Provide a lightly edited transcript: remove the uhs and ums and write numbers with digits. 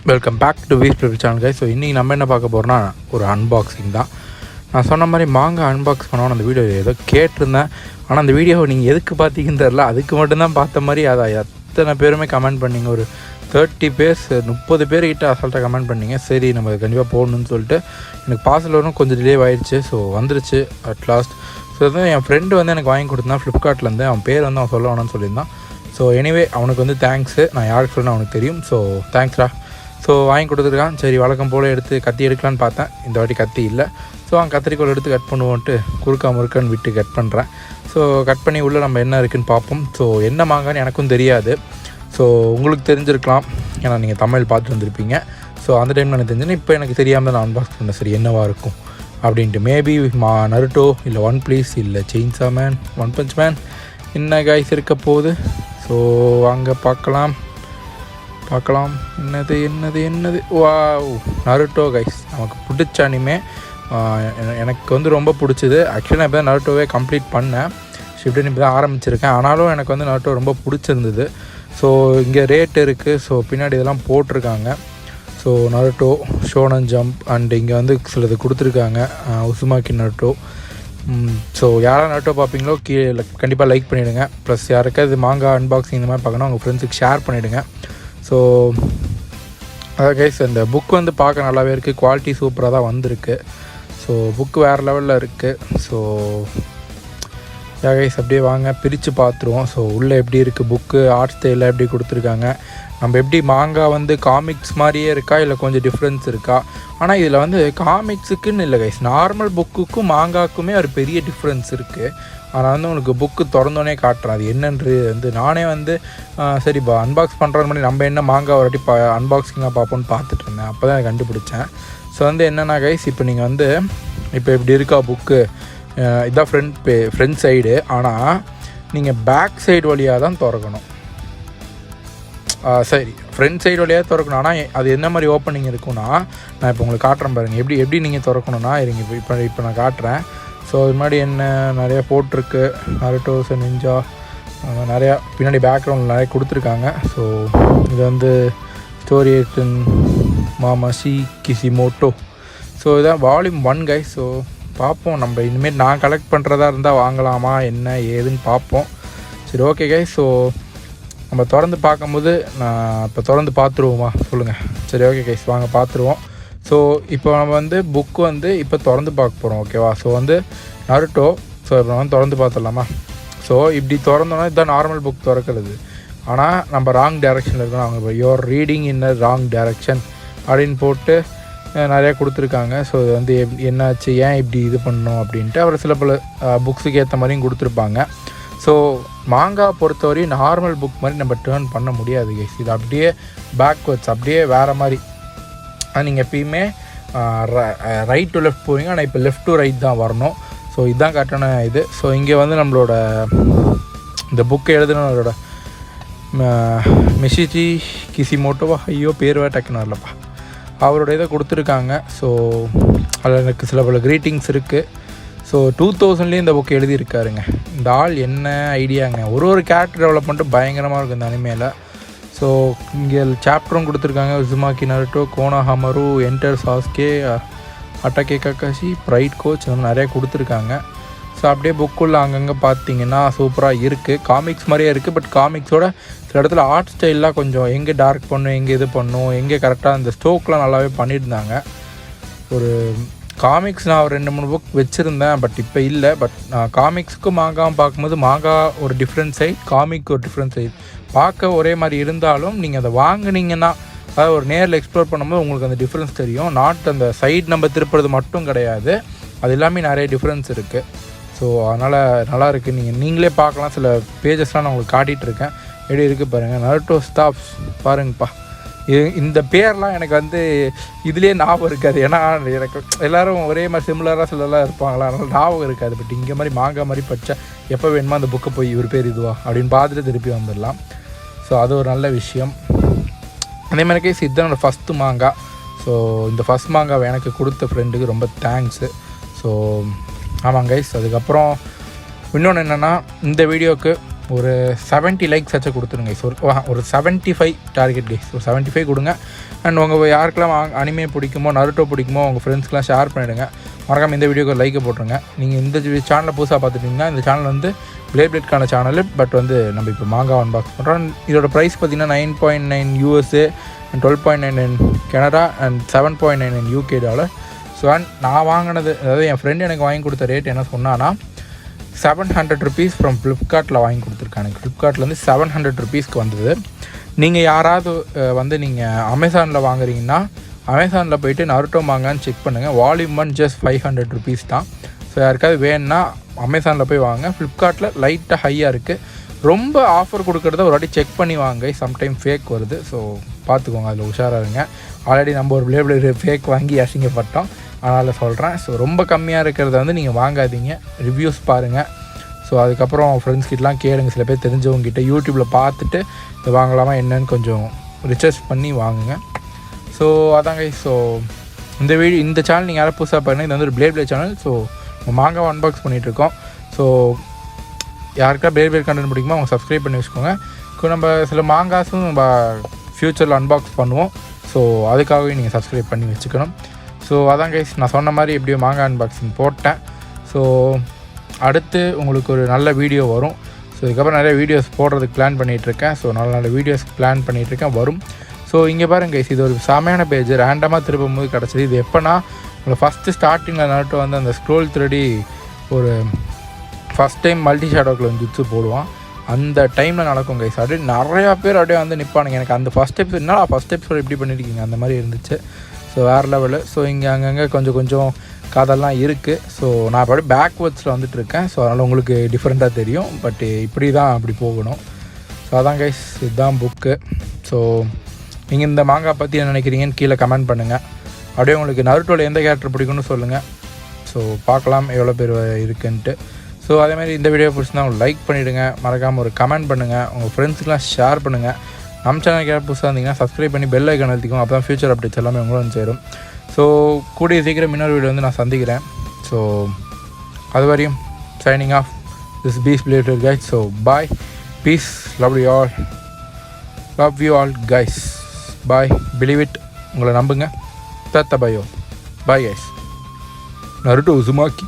Welcome back to BEYBLADE channel guys. So இன்றைக்கி நம்ம என்ன பார்க்க போகிறோம்னா ஒரு அன்பாக்சிங் தான். நான் சொன்ன மாதிரி மாங்கா அன்பாக்ஸ் பண்ணோன்னு அந்த வீடியோ ஏதோ கேட்டிருந்தேன். ஆனால் அந்த வீடியோவை நீங்கள் எதுக்கு பார்த்தீங்கன்னு தெரில, அதுக்கு மட்டும்தான் பார்த்த மாதிரி. அதை எத்தனை பேருமே கமெண்ட் பண்ணிங்க, ஒரு 30 பேர்ஸ் 30 பேர்கிட்ட அசால்ட்டாக கமெண்ட் பண்ணிங்க. சரி நம்ம கண்டிப்பாக போடணும்னு சொல்லிட்டு எனக்கு பார்சல் வரும் கொஞ்சம் டிலே ஆகிடுச்சு. ஸோ வந்துருச்சு அட்லாஸ்ட். ஸோ அதுதான் என் ஃப்ரெண்டு வந்து எனக்கு வாங்கி கொடுத்தான் ஃப்ளிப்கார்ட்லேருந்து. அவன் பேர் வந்து அவன் சொல்ல வேணும்னு சொல்லியிருந்தான். ஸோ எனிவே அவனுக்கு வந்து தேங்க்ஸு. நான் யாருக்கு சொல்லணும் அவனுக்கு தெரியும். ஸோ தேங்க்ஸ்ரா. ஸோ வாங்கி கொடுத்துருக்கான். சரி வழக்கம் போல் எடுத்து கத்தி எடுக்கலான்னு பார்த்தேன். இந்த வாட்டி கத்தி இல்லை. ஸோ அவன் கத்திரிக்கோள் எடுத்து கட் பண்ணுவோன்ட்டு குறுக்கா முறுக்கான்னு விட்டு கட் பண்ணுறேன். ஸோ கட் பண்ணி உள்ளே நம்ம என்ன இருக்குதுன்னு பார்ப்போம். ஸோ என்ன மாங்கான்னு எனக்கும் தெரியாது. ஸோ உங்களுக்கு தெரிஞ்சிருக்கலாம், ஏன்னா நீங்கள் தமிழ் பார்த்துட்டு வந்திருப்பீங்க. ஸோ அந்த டைமில் எனக்கு தெரிஞ்சுன்னு இப்போ எனக்கு தெரியாமல் நான் அன்பாக்ஸ் பண்ணேன். சரி என்னவாக இருக்கும் அப்படின்ட்டு. மேபி நருட்டோ இல்லை ஒன் பீஸ் இல்லை chainsaw man, one punch man என்ன காய்ஸ் இருக்க போகுது. ஸோ அங்கே பார்க்கலாம். என்னது வாவ், நருட்டோ கைஸ். நமக்கு பிடிச்ச அனிமே. எனக்கு வந்து ரொம்ப பிடிச்சது. ஆக்சுவலி நான் இப்போ தான் நருட்டோவே கம்ப்ளீட் பண்ணேன். ஷிஃப்ட் இப்போ தான் ஆரம்பிச்சிருக்கேன். ஆனாலும் எனக்கு வந்து நருட்டோ ரொம்ப பிடிச்சிருந்தது. ஸோ இங்கே ரேட் இருக்குது. ஸோ பின்னாடி இதெல்லாம் போட்டிருக்காங்க. So Naruto shonen jump and இங்கே வந்து சிலது கொடுத்துருக்காங்க, உசுமாக்கி நருட்டோ. ஸோ யாராவது நருட்டோ பார்ப்பீங்களோ கீழே கண்டிப்பாக லைக் பண்ணிவிடுங்க. ப்ளஸ் யாருக்காவது மாங்கா அன்பாக்சிங் இந்த மாதிரி பார்க்கணும் உங்கள் ஃப்ரெண்ட்ஸுக்கு ஷேர் பண்ணிவிடுங்க. ஸோ அதான் கைஸ், இந்த புக் வந்து பார்க்க நல்லாவே இருக்குது. குவாலிட்டி சூப்பராக தான் வந்திருக்கு. ஸோ புக்கு வேறு லெவலில் இருக்குது. ஸோ கைஸ் அப்படியே வாங்க பிரித்து பார்த்துருவோம். ஸோ உள்ளே எப்படி இருக்குது புக்கு, ஆர்ட் ஸ்டைலில் எப்படி கொடுத்துருக்காங்க, நம்ம எப்படி மாங்கா வந்து காமிக்ஸ் மாதிரியே இருக்கா இல்லை கொஞ்சம் டிஃப்ரென்ஸ் இருக்கா. ஆனால் இதில் வந்து காமிக்ஸுக்குன்னு இல்லை கைஸ், நார்மல் புக்குக்கும் மாங்காக்குமே ஒரு பெரிய டிஃப்ரென்ஸ் இருக்குது. ஆனால் வந்து உங்களுக்கு புக்கு திறந்தோடனே காட்டுறேன் அது என்னன்றது. வந்து நானே வந்து சரிப்பா அன்பாக்ஸ் பண்ணுறது மாதிரி நம்ம என்ன மாங்கா ஒரு வாட்டி அன்பாக்சிங்காக பார்ப்போன்னு பார்த்துட்டு இருந்தேன். அப்போ தான் கண்டுபிடிச்சேன். ஸோ வந்து என்னென்னா கைஸ், இப்போ நீங்கள் வந்து இப்போ இப்படி இருக்கா புக்கு, இதுதான் ஃப்ரண்ட் சைடு. ஆனால் நீங்கள் பேக் சைடு வழியாக தான் திறக்கணும். சரி ஃப்ரண்ட் சைடு வழியாக திறக்கணும். ஆனால் அது என்ன மாதிரி ஓப்பனிங் இருக்குன்னா, நான் இப்போ உங்களுக்கு காட்டுறேன் பாருங்கள் எப்படி நீங்கள் திறக்கணும்னா. இருங்க இப்போ நான் காட்டுறேன். ஸோ இது மாதிரி என்ன நிறையா போட்டிருக்கு, நருட்டோஸ் நிஞ்சா நிறையா பின்னாடி பேக்ரவுண்டில் நிறைய கொடுத்துருக்காங்க. ஸோ இது வந்து ஸ்டோரி மாமாசி கிசிமோட்டோ. ஸோ இதான் வால்யூம் 1 கைஸ். ஸோ பார்ப்போம், நம்ம இனிமேல் நான் கலெக்ட் பண்ணுறதா இருந்தால் வாங்கலாமா என்ன ஏதுன்னு பார்ப்போம். சரி ஓகே கைஸ். ஸோ நம்ம திறந்து பார்க்கும்போது நான் இப்போ திறந்து பார்த்துருவோமா சொல்லுங்கள். சரி ஓகே கைஸ் வாங்க பார்த்துருவோம். ஸோ இப்போ நம்ம வந்து புக்கு வந்து இப்போ திறந்து பார்க்க போகிறோம். ஓகேவா. ஸோ வந்து நருட்டோ. ஸோ இப்போ வந்து திறந்து பார்த்துடலாமா. ஸோ இப்படி திறந்தோன்னா இதுதான் நார்மல் புக் திறக்கிறது. ஆனால் நம்ம ராங் டைரெக்ஷனில் இருக்கணும். அவங்க your reading in wrong direction அப்படின்னு போட்டு நிறையா கொடுத்துருக்காங்க. ஸோ இது வந்து என்னாச்சு, ஏன் இப்படி இது பண்ணணும் அப்படின்ட்டு அவர் சில பல புக்ஸுக்கு ஏற்ற மாதிரியும் கொடுத்துருப்பாங்க. ஸோ மாங்கா பொறுத்தவரையும் நார்மல் புக் மாதிரி நம்ம டேர்ன் பண்ண முடியாது கைஸ். இது அப்படியே பேக்வேர்ட்ஸ் அப்படியே வேறு மாதிரி. நீங்கள் எப்பயுமே ரைட் டு லெஃப்ட் போவீங்க, ஆனால் இப்போ லெஃப்ட் டு ரைட் தான் வரணும். ஸோ இதுதான் கரெக்டான இது. ஸோ இங்கே வந்து நம்மளோட இந்த புக்கை எழுதுனவரோட மிஷிஜி கிசிமோட்டோவா, ஐயோ பேர் டக்குன்னு வரலப்பா, அவரோட இதை கொடுத்துருக்காங்க. ஸோ அதில் எனக்கு சில பல க்ரீட்டிங்ஸ் இருக்குது. ஸோ 2000 இந்த புக் எழுதியிருக்காருங்க. இந்த ஆள் என்ன ஐடியாங்க. ஒரு கேரக்டர் டெவலப்மெண்ட்டு பயங்கரமாக இருக்கும் இந்த அனிமேல. ஸோ இங்கே சாப்டரும் கொடுத்துருக்காங்க. Uzumaki Naruto, Konohamaru, enter Sasuke, அட்டகே கக்காஷி, ப்ரைட் கோச், அந்த நிறையா கொடுத்துருக்காங்க. ஸோ அப்படியே புக்குள்ள அங்கங்கே பார்த்தீங்கன்னா சூப்பராக இருக்குது. காமிக்ஸ் மாதிரியே இருக்குது. பட் காமிக்ஸோட சில இடத்துல ஆர்ட் ஸ்டைல்லாம் கொஞ்சம் எங்கே டார்க் பண்ணும், எங்கே இது பண்ணும், எங்கே கரெக்டாக அந்த ஸ்டோக்லாம் நல்லாவே பண்ணியிருந்தாங்க. ஒரு காமிக்ஸ் நான் ஒரு 2-3 புக் வச்சுருந்தேன், பட் இப்போ இல்லை. பட் நான் காமிக்ஸுக்கும் மாங்காவும் பார்க்கும்போது மாங்கா ஒரு டிஃப்ரெண்ட் சைட், காமிக் ஒரு டிஃப்ரெண்ட் சைட். பார்க்க ஒரே மாதிரி இருந்தாலும் நீங்கள் அதை வாங்கினீங்கன்னா, அதாவது ஒரு நேரில் எக்ஸ்ப்ளோர் பண்ணும்போது உங்களுக்கு அந்த டிஃப்ரென்ஸ் தெரியும். நாட் அந்த சைட் நம்ம திருப்புறது மட்டும் கிடையாது, அது எல்லாமே நிறைய டிஃப்ரென்ஸ் இருக்குது. ஸோ அதனால் நல்லா இருக்குது. நீங்களே பார்க்கலாம். சில பேஜஸ்லாம் நான் உங்களுக்கு காட்டிகிட்ருக்கேன். எப்படி இருக்குது பாருங்கள். நருட்டோ ஸ்டாப்ஸ் பாருங்கப்பா. இந்த பேர்லாம் எனக்கு வந்து இதுலேயே ஞாபகம் இருக்காது. ஏன்னா எனக்கு எல்லோரும் ஒரே மாதிரி சிமிலராக சிலலாம் இருப்பாங்களா, அதனால் ஞாபகம் இருக்காது. பட் இங்கே மாதிரி மாங்கா மாதிரி படித்தா எப்போ வேணுமோ அந்த புக்கை போய் இவர் பேர் இதுவா அப்படின்னு பார்த்துட்டு திருப்பி வந்துடலாம். ஸோ அது ஒரு நல்ல விஷயம். அதே மாதிரி கேஸ் இதுதான் என்னோடய ஃபஸ்ட்டு மாங்கா. ஸோ இந்த ஃபஸ்ட் மாங்காவை எனக்கு கொடுத்த ஃப்ரெண்டுக்கு ரொம்ப தேங்க்ஸு. ஸோ ஆமாங்க கைஸ். அதுக்கப்புறம் இன்னொன்று என்னென்னா, இந்த வீடியோவுக்கு ஒரு 70 லைக்ஸ் வச்சு கொடுத்துருங்க கைஸ். ஒரு 75 டார்கெட் கைஸ். ஒரு 75 கொடுங்க. அண்ட் உங்கள் யாருக்கெல்லாம் அனிமே பிடிக்குமோ நருட்டோ பிடிக்குமோ உங்கள் ஃப்ரெண்ட்ஸ்க்கெலாம் ஷேர் பண்ணிவிடுங்க. மறக்காமல் இந்த வீடியோக்கு லைக்கை போட்டுருங்க. நீங்கள் இந்த சேனலை புதுசாக பார்த்துட்டிங்கன்னா இந்த சேனல் வந்து பிளேட்கான சேனல். பட் வந்து நம்ம இப்போ மாங்கா அன்பாக்ஸ் பண்ணுறோம். இதோட ப்ரைஸ் பார்த்திங்கன்னா 9.9 USA and 12.9 in Canada and 7.9 in UK dollar. So and நான் வாங்கினது, அதாவது என் ஃப்ரெண்டு எனக்கு வாங்கி கொடுத்த ரேட் என்ன சொன்னான்னா 700 ருபீஸ் ஃப்ரம் ஃப்ளிப்கார்ட்டில் வாங்கி கொடுத்துருக்காங்க. ஃப்ளிப்கார்ட்லேருந்து 700 ருபீஸ்க்கு வந்தது. நீங்கள் யாராவது வந்து நீங்கள் அமேசானில் வாங்குறீங்கன்னா அமேசானில் போய்ட்டு நருட்டோ மாங்கான்னு செக் பண்ணுங்கள். வால்யூம் 1 ஜஸ்ட் 500 ருபீஸ் தான். ஸோ யாருக்காவது வேணுன்னா அமேசானில் போய் வாங்க. ஃப்ளிப்கார்ட்டில் லைட்டாக ஹையாக இருக்குது. ரொம்ப ஆஃபர் கொடுக்குறத ஒரு வாட்டி செக் பண்ணி வாங்க. சம்டைம் ஃபேக் வருது. ஸோ பார்த்துக்கோங்க, அதில் உஷாராக இருங்க. ஆல்ரெடி நம்ம ஒரு BEYBLADE ஃபேக் வாங்கி அசிங்கப்பட்டோம், அதனால் சொல்கிறேன். ஸோ ரொம்ப கம்மியாக இருக்கிறத வந்து நீங்கள் வாங்காதீங்க. ரிவ்யூஸ் பாருங்கள். ஸோ அதுக்கப்புறம் ஃப்ரெண்ட்ஸ் கிட்டலாம் கேளுங்க. சில பேர் தெரிஞ்சவங்ககிட்ட யூடியூப்பில் பார்த்துட்டு இது வாங்கலாமா என்னன்னு கொஞ்சம் ரிசர்ச் பண்ணி வாங்குங்க. ஸோ அதாங்க. ஸோ இந்த சேனல் நீங்கள் யாரும் புதுசாக பாருங்கள். இது வந்து ஒரு BEYBLADE சேனல். ஸோ மாங்காவை அன்பாக்ஸ் பண்ணிகிட்ருக்கோம். ஸோ யாருக்கா BEYBLADE கண்டென்ட் பிடிக்குமோ அவங்க சப்ஸ்கிரைப் பண்ணி வச்சுக்கோங்க. நம்ம சில மாங்காஸும் நம்ம ஃப்யூச்சரில் அன்பாக்ஸ் பண்ணுவோம். ஸோ அதுக்காகவே நீங்கள் சப்ஸ்கிரைப் பண்ணி வச்சுக்கணும். ஸோ அதான் கைஸ், நான் சொன்ன மாதிரி எப்படியோ மாங்கா அன்பாக்சிங் போட்டேன். ஸோ அடுத்து உங்களுக்கு ஒரு நல்ல வீடியோ வரும். ஸோ இதுக்கப்புறம் நிறைய வீடியோஸ் போடுறதுக்கு பிளான் பண்ணிகிட்ருக்கேன். ஸோ நல்ல வீடியோஸ் பிளான் பண்ணிகிட்ருக்கேன், வரும். ஸோ இங்கே பாருங்க கைஸ், இது ஒரு செமையான பேஜ். ரேண்டமாக திருப்பும் போது கிடச்சிது. இது எப்போனா உங்களை ஃபஸ்ட்டு ஸ்டார்டிங்கில் நட்டு வந்து அந்த ஸ்க்ரோல் திருடி ஒரு ஃபஸ்ட் டைம் மல்டி ஷேடோக்கில் வந்து ஜுட்ஸு போடுவான். அந்த டைமில் நடக்கும் கைஸ். அப்படியே நிறையா பேர் அப்படியே வந்து நிற்பானுங்க. எனக்கு அந்த ஃபஸ்ட் எபிசோட் எப்படி பண்ணியிருக்கீங்க அந்த மாதிரி இருந்துச்சு. ஸோ வேறு லெவலு. ஸோ இங்கே அங்கங்கே கொஞ்சம் கதெல்லாம் இருக்குது. ஸோ நான் அப்படியே பேக்வேர்ட்ஸில் வந்துட்டுருக்கேன். ஸோ அதனால் உங்களுக்கு டிஃப்ரெண்ட்டாக தெரியும். பட் இப்படி தான் அப்படி போகணும். ஸோ அதான் கைஸ், இதுதான் புக்கு. ஸோ நீங்கள் இந்த மாங்கா பற்றி என்ன நினைக்கிறீங்கன்னு கீழே கமெண்ட் பண்ணுங்கள். அப்படியே உங்களுக்கு நருட்டோவில் எந்த கேரக்டர் பிடிக்குன்னு சொல்லுங்கள். ஸோ பார்க்கலாம் எவ்வளோ பேர் இருக்குன்ட்டு. ஸோ அதேமாதிரி இந்த வீடியோ பிடிச்சிருந்தா உங்களுக்கு லைக் பண்ணிவிடுங்க. மறக்காமல் ஒரு கமெண்ட் பண்ணுங்கள். உங்கள் ஃப்ரெண்ட்ஸுக்கெலாம் ஷேர் பண்ணுங்கள். நம்ம சேனலுக்கு யாராவது புதுசாக இருந்தீங்கன்னா சப்ஸ்கிரைப் பண்ணி பெல் ஐக்கான் அழுத்திக்கோங்க. அப்போ தான் ஃபியூச்சர் அப்டேட்ஸ் எல்லாமே உங்களும் சேரும். ஸோ கூடிய சீக்கிரம் இன்னொரு வீடியோ வந்து நான் சந்திக்கிறேன். ஸோ அது வரையும் signing off. This BEYBLADE guys. So bye, peace, love you all guys. Bye, believe it. உங்களை நம்புங்க. தத்த பயோ. Bye guys. Naruto Uzumaki.